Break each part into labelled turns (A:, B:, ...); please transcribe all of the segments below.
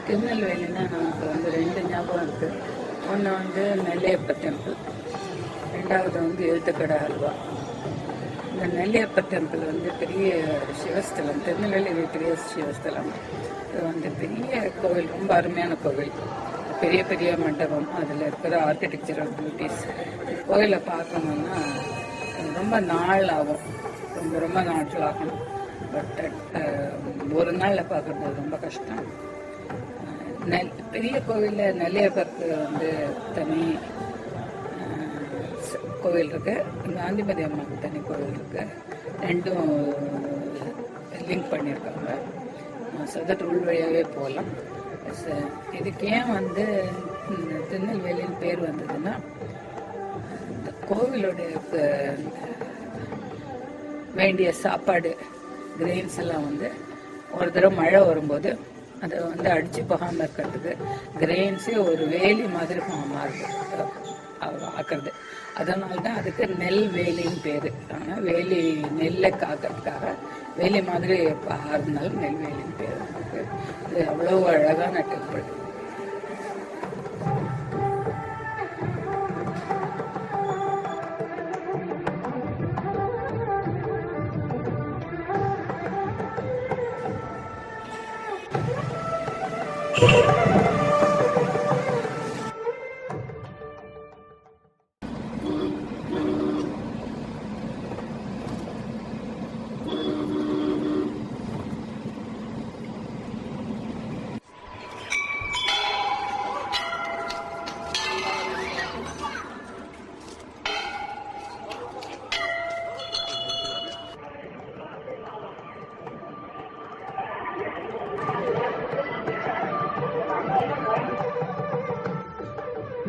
A: திருநெல்வேலினா நமக்கு ரெண்டு ஞாபகம் இருக்குது. ஒன்று நெல்லையப்ப டெம்பிள், ரெண்டாவது எழுத்துக்கடை அல்வா. இந்த நெல்லையப்ப டெம்பிள் பெரிய சிவஸ்தலம், திருநெல்வேலி பெரிய சிவஸ்தலம். இது பெரிய கோவில், ரொம்ப அருமையான கோவில், பெரிய பெரிய மண்டபம், அதில் இருக்கிற ஆர்கிடெக்சரல் பியூட்டிஸ். கோவிலை பார்க்கணுன்னா ரொம்ப நாள் ஆகும், ரொம்ப நாட்கள் ஆகும். பட் ஒரு நாளில் பார்க்குறது ரொம்ப கஷ்டம். பெரிய கோவிலில் நெல்லையப்பருக்கு தனி கோவில் இருக்கு, காந்திமதி அம்மாவுக்கு தனி கோவில் இருக்கு. ரெண்டும் லிங்க் பண்ணியிருக்காங்க. சதட் உள் வழியாகவே போகலாம். இதுக்கு ஏன் திருநெல்வேலின்னு பேர் வந்ததுன்னா, இந்த கோவிலுடைய வேண்டிய சாப்பாடு கிரெயின்ஸ் எல்லாம் ஒரு தடவை மழை வரும்போது அதை அடிச்சு போகாமல் இருக்கிறதுக்கு கிரெயின்ஸே ஒரு வேலி மாதிரி மாறுது ஆக்குறது. அதனால்தான் அதுக்கு நெல் வேலின்னு பேரு. ஆனால் வேலி நெல்லை காக்கிறதுக்காக வேலி மாதிரி ஆறுனால நெல் வேலின்னு பேர். இது அவ்வளோ அழகான டெம்பிள்.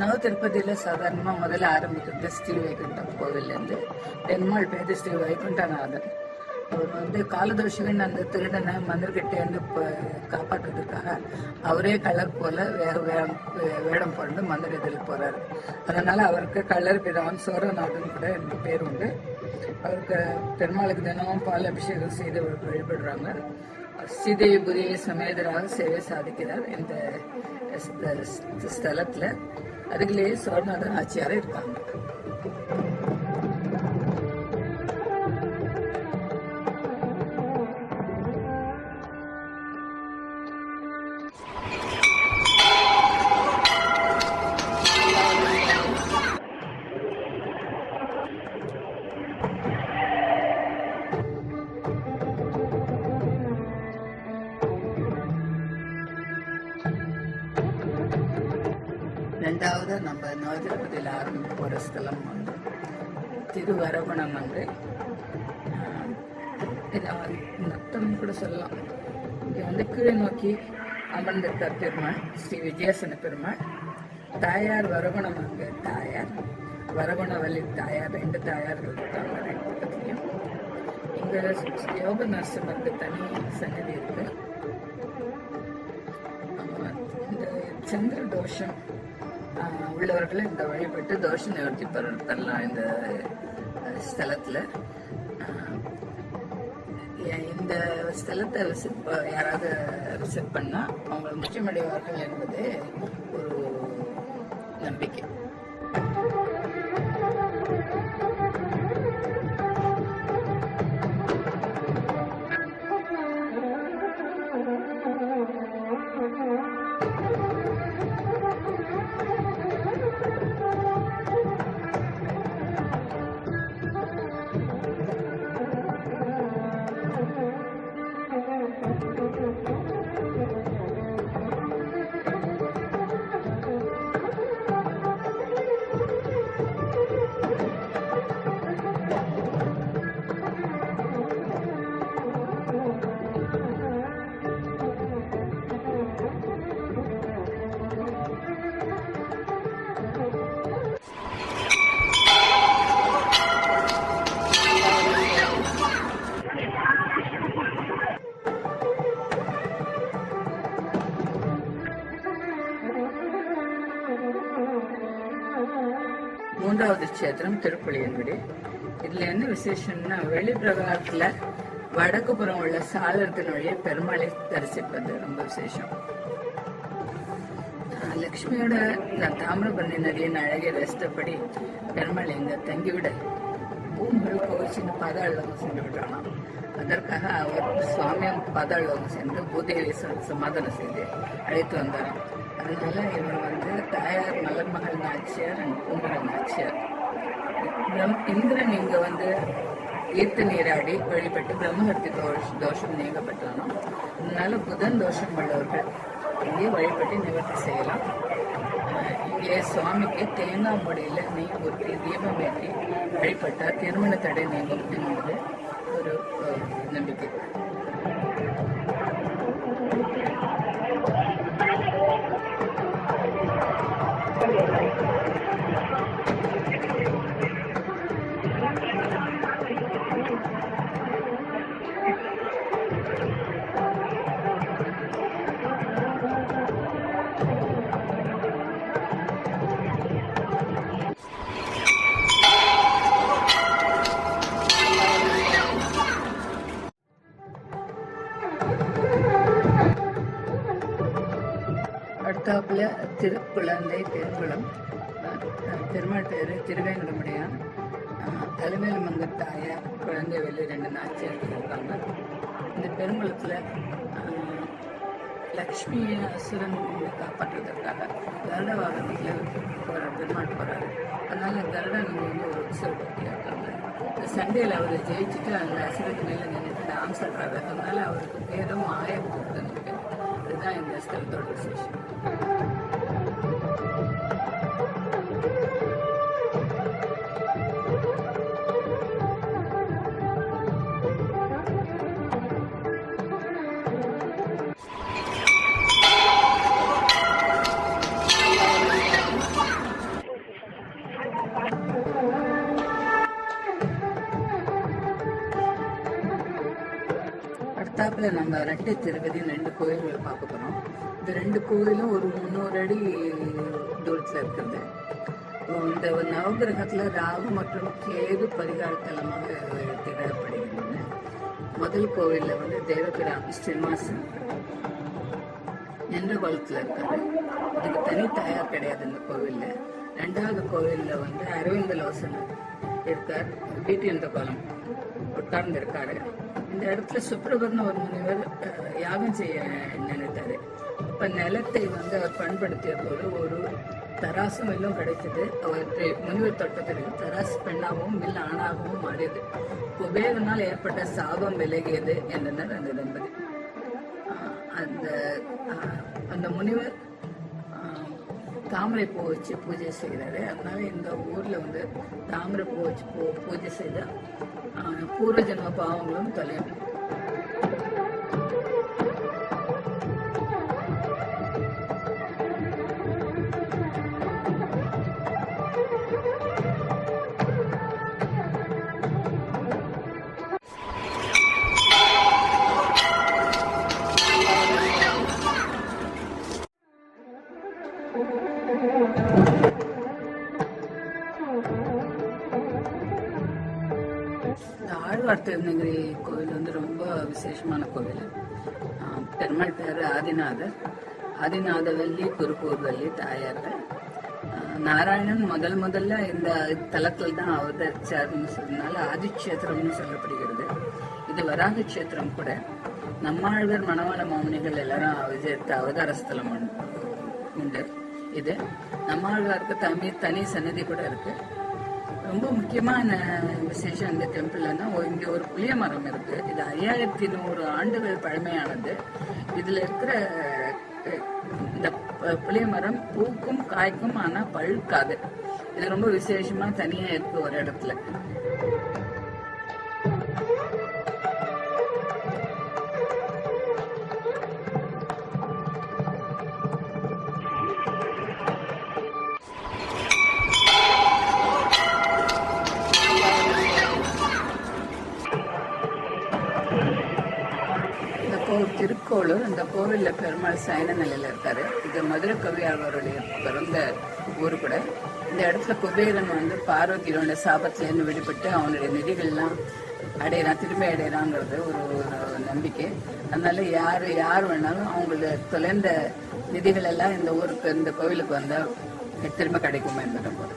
A: நவ திருப்பதியில் சாதாரணமாக முதல்ல ஆரம்பிக்கிறது ஸ்ரீ வைகுண்டம் கோவில்லேருந்து. பெருமாள் பேர் ஸ்ரீ வைகுண்டநாதன். அவர் காலதோஷிகன் அந்த திருடனை மந்திரகிட்டேருந்து காப்பாற்றுறதுக்காக அவரே கலர் போல வேடம் போட்டு மந்திரத்தில் போறாரு. அதனால அவருக்கு கலர் பிரான் சோரநாதன் கூட எனக்கு பேர் உண்டு. அவருக்கு பெருமாளுக்கு தினமும் பால் அபிஷேகம் செய்து வழிபடுறாங்க. ஸ்ரீதேவி புரிய சமேதராக சேவை சாதிக்கிறார் இந்த ஸ்தலத்துல. அதுக்குள்ளேயே சோழநாதன் ஆட்சியாரே இருக்காங்க. ரெண்டாவது நம்ம நவதிருப்பதியில் ஆரம்பிக்க போகிற ஸ்தலம் திருவரகுணம். இதை நத்தம் கூட சொல்லலாம். இங்கே கீழே நோக்கி அமர்ந்திருக்கார் பெருமாள், ஸ்ரீ விஜயாசன பெருமாள். தாயார் வரகுணம், அங்கே தாயார் வரகுணவல்லி தாயார், ரெண்டு தாயார்கள் இருக்காங்க ரெண்டு பக்கத்துலையும். இங்கே யோக நரசிம்மருக்கு தனி சன்னதி இருக்கு. இந்த சந்திர தோஷம் உள்ளவர்களை இந்த வழிபட்டு தோஷ நிவர்த்தி பெறலாம். இந்த ஸ்தலத்துல இந்த ஸ்தலத்தை யாராவது விசிட் பண்ணா அவங்க முக்கியமடைவார்கள் என்பது ஒரு நம்பிக்கை. கஷேத்திரம் திருப்புளியங்குடி. இதுல என்ன விசேஷம்னா, வெளி பிரகாரத்துல வடக்கு புறம் உள்ள சாளரத்தின் வழியே பெருமாளை தரிசிப்பது ரொம்ப விசேஷம். லக்ஷ்மியோட தாமிரபரணி நதியின் அழகை ரசித்தபடி பெருமாள் இங்க தங்கிவிட பூமிகள் கோவிச்சின்னு பாதாளம் சென்று விட்டானா. அதற்காக அவர் சுவாமியம் பாதாளம் சென்று பூதேவி சமாதானம் செய்து அழைத்து வந்தாராம். அதனால இவர் தாயார் மலர்மகள் நாச்சியார் பூமகள் நாச்சியார். இந்திரன் இங்க ஈர்த்து நீராடி வழிபட்டு பிரம்மஹத்தி தோஷம் நீங்கப்பட்டானோ. அதனால புதன் தோஷம் உள்ளவர்கள் இங்கே வழிபட்டு நிவர்த்தி செய்யலாம். இங்கே சுவாமிக்கு தேங்காய் முடியில நெய் ஊற்றி தீபம் ஏற்றி வழிபட்டால் திருமண தடை நீங்கும் என்பது ஒரு நம்பிக்கை. அடுத்தாப்புல திருக்குழந்தை திருக்குளம். பெருமாள் பேரு திருவேங்கடமுடையான். தலைமையில் மங்கர் தாயார் குழந்தை வெளி 2 நாச்சியார் இருக்காங்க. இந்த பெருங்குளத்துல லக்ஷ்மி அசுரன் காப்பாற்றுவதற்காக கருட வாகனத்தில் பெருமாள் போறாரு. அதனால கருடன் ஒரு உற்சவ பக்தியாக இருக்காங்க. இந்த சண்டையில் அவரை ஜெயிச்சுட்டு அந்த அசுரத்து மேலே நின்றுட்டு டான்ஸ் ஆடுறாரு. அதனால அவருக்கு பேரும் ஆயப்பூர்த்தன் பேர். இதுதான் இந்த ஸ்தலத்தோட விசேஷம். அடுத்தாப்புல நம்ம ரெட்டை திருப்பதின்னு 2 கோயில்களை பார்க்க போறோம். இந்த 2 கோயிலும் ஒரு 300 அடி தூரத்துல இருக்கிறது. இந்த நவகிரகத்துல ராகு மற்றும் கேது பரிகார தலமாக திகழப்படுகின்றன. முதல் கோவில்ல தேவகிராம ஸ்ரீனிவாசன் என்ற குளத்துல இருக்காரு. இதுக்கு தனி தாயார் கிடையாது இந்த கோவில்ல. 2வது கோவில்ல அரவிந்த லோசன் இருக்கார். வீட்டு என்ற குளம் உட்கார்ந்து இருக்காரு. இந்த இடத்துல சுப்ரபர்ண ஒரு முனிவர் யாகம் செய்ய நினைத்தாரு. இப்ப நிலத்தை அவர் பண்படுத்திய போது ஒரு தராசு மில்லும் கிடைச்சது. அவற்றை முனிவர் தொட்டத்திற்கு தராசு பெண்ணாகவும் மில் ஆணாகவும் மாறியது. குபேரனால் ஏற்பட்ட சாபம் விலகியது என்றனர் அந்த தம்பதி. அந்த முனிவர் தாமரை பூ வச்சு பூஜை செய்கிறாரு. அதனால இந்த ஊர்ல தாமரை பூ வச்சு பூஜை செய்த பூர்வ ஜென்ம பாவங்களும் தொலையும். ஆழ்வார் திருநகிரி கோவில் ரொம்ப விசேஷமான கோவில். பெருமாள் பேரு ஆதிநாதர். ஆதிநாதவல்லி குருகூர்வல்லி தாயார்கள். நாராயணன் முதல்ல இந்த தலத்தில் தான் அவதரிச்சாருன்னு சொன்னதுனால ஆதிக்ஷேத்திரம்னு சொல்லப்படுகிறது. இது வராக கஷேத்திரம் கூட. நம்மாழ்வார் மணவாள மாமுனிகள் எல்லாரும் விஜயத்த அவதார ஸ்தலம் உண்டு. இது நம்மாழ்வாருக்கு தனி சன்னதி கூட இருக்கு. ரொம்ப முக்கியமான விசேஷம் இந்த டெம்பிள்னா, இங்க ஒரு புளிய மரம் இருக்கு. இது 5100 ஆண்டுகள் பழமையானது. இதுல இருக்கிற இந்த புளிய மரம் பூக்கும் காய்க்கும், ஆனா பழுக்காது. இது ரொம்ப விசேஷமா தனியா இருக்கு ஒரு இடத்துல. திருக்கோளூர். இந்த கோவில்ல பெருமாள் சயன நிலையில இருக்காரு. இது மதுரை கவி அவருடைய பிறந்த ஊரு கூட. இந்த இடத்துல குபேரன் வந்து பார்வதியோட சாபத்திலேருந்து விடுபட்டு அவனுடைய நிதிகள்லாம் திரும்பி அடையறாங்கிறது ஒரு நம்பிக்கை. அதனால யார் வேணாலும் அவங்களோட தொலைந்த நிதிகள் எல்லாம் இந்த ஊருக்கு, இந்த கோவிலுக்கு வந்தா திரும்ப கிடைக்கும் என்பதை போல.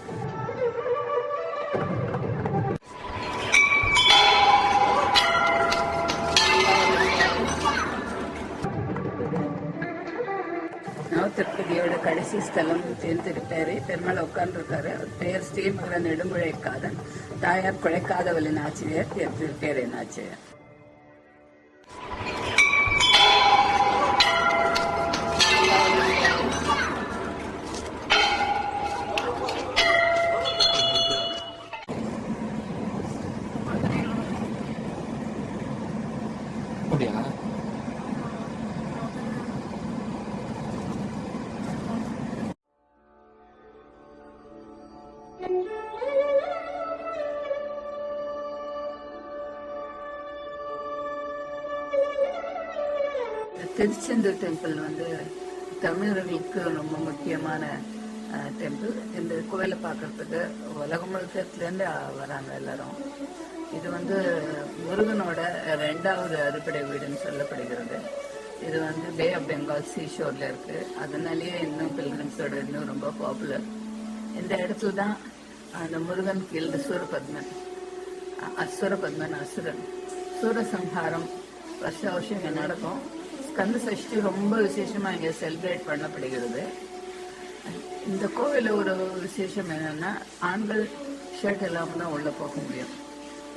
A: திருப்பதியோட கடைசி ஸ்தலம் தேர்ந்தெடுத்தாரு. பெருமாள் உட்கார்ந்துருக்காரு. பெயர் ஸ்ரீமகர நெடுங்குழைக்காதன், தாயார் குழைக்காதவளின் ஆட்சியர், திருப்பேரின் ஆட்சியர். திருச்செந்தூர் டெம்பிள் வந்து தமிழர்களுக்கு ரொம்ப முக்கியமான டெம்பிள். இந்த கோவிலை பார்க்கறதுக்கு உலகம் முழுக்கத்துலேருந்து வராங்க எல்லாரும். இது வந்து முருகனோட 2வது அறுபடை வீடுன்னு சொல்லப்படுகிறது. இது வந்து பே ஆஃப் பெங்கால் சீஷோர்ல இருக்கு. அதனாலேயே இன்னும் பில்கிரிம்ஸோட இன்னும் ரொம்ப பாப்புலர். இந்த இடத்துல தான் அந்த முருகன் கீழ் சூரபத்மன் அசுரன் சூரசம்ஹாரம் வருஷம் இங்க நடக்கும். ஸ்கந்த சஷ்டி ரொம்ப விசேஷமா இங்க செலிப்ரேட் பண்ணப்படுகிறது. இந்த கோவில ஒரு விசேஷம் என்னன்னா, ஆண்கள் ஷர்ட் இல்லாம தான் உள்ள போக முடியும்.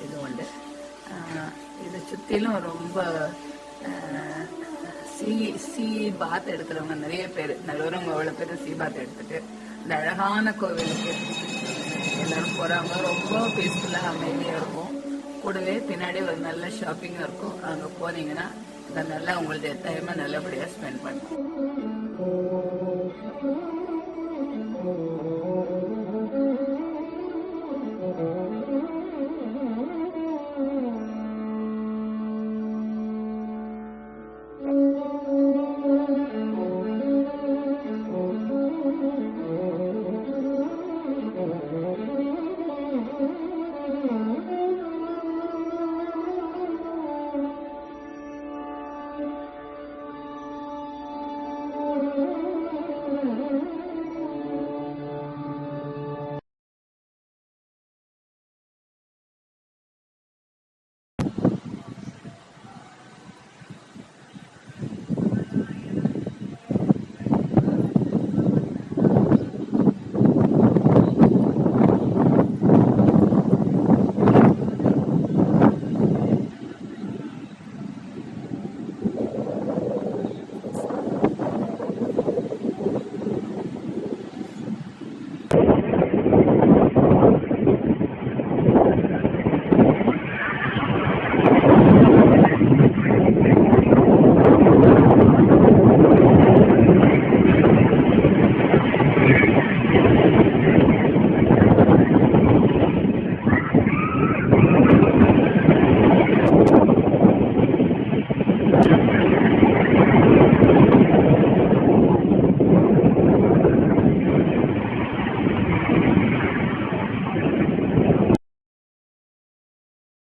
A: இது உண்டு. இதை சுத்திலும் ரொம்ப சி பாத் எடுக்கிறவங்க நிறைய பேர், நல்லவங்க அவ்வளவு பேர் சி பாத் எடுத்துட்டு இந்த அழகான கோவிலுக்கு எல்லாரும் போறாங்க. ரொம்ப பீஸ்ஃபுல்லா அமைதியா இருக்கும். கூடவே பின்னாடி ஒரு நல்ல ஷாப்பிங்கும் இருக்கும். அங்க போனீங்கன்னா நல்லா உங்களுடைய டைமை நல்லபடியா ஸ்பெண்ட் பண்ணும்.